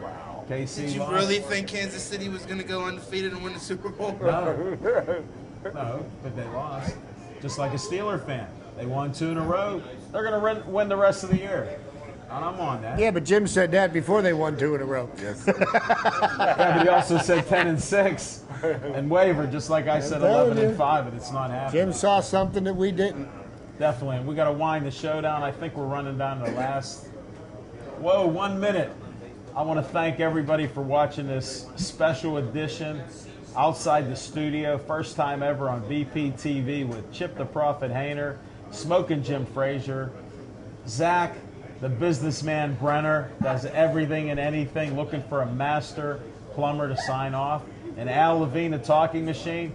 Wow. KC Did you lost. really think Kansas City was going to go undefeated and win the Super Bowl? No, but they lost. Just like a Steeler fan. They won 2 in a row. They're going to win the rest of the year. And I'm on that. Yeah, but Jim said that before they won 2 in a row. Yeah, but he also said 10-6 and wavered, just like I said telling 11-5, and it's not happening. Jim saw something that we didn't. Definitely. And we got to wind the show down. I think we're running down to the last. Whoa, 1 minute. I want to thank everybody for watching this special edition outside the studio. First time ever on BPTV with Chip the Prophet Hayner, Smoking Jim Frazier, Zach, the businessman Brenner, does everything and anything, looking for a master plumber to sign off, and Al Levine, the talking machine.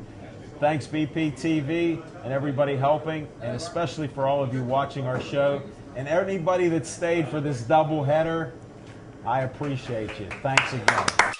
Thanks, BPTV, and everybody helping, and especially for all of you watching our show. And anybody that stayed for this double header, I appreciate you. Thanks again.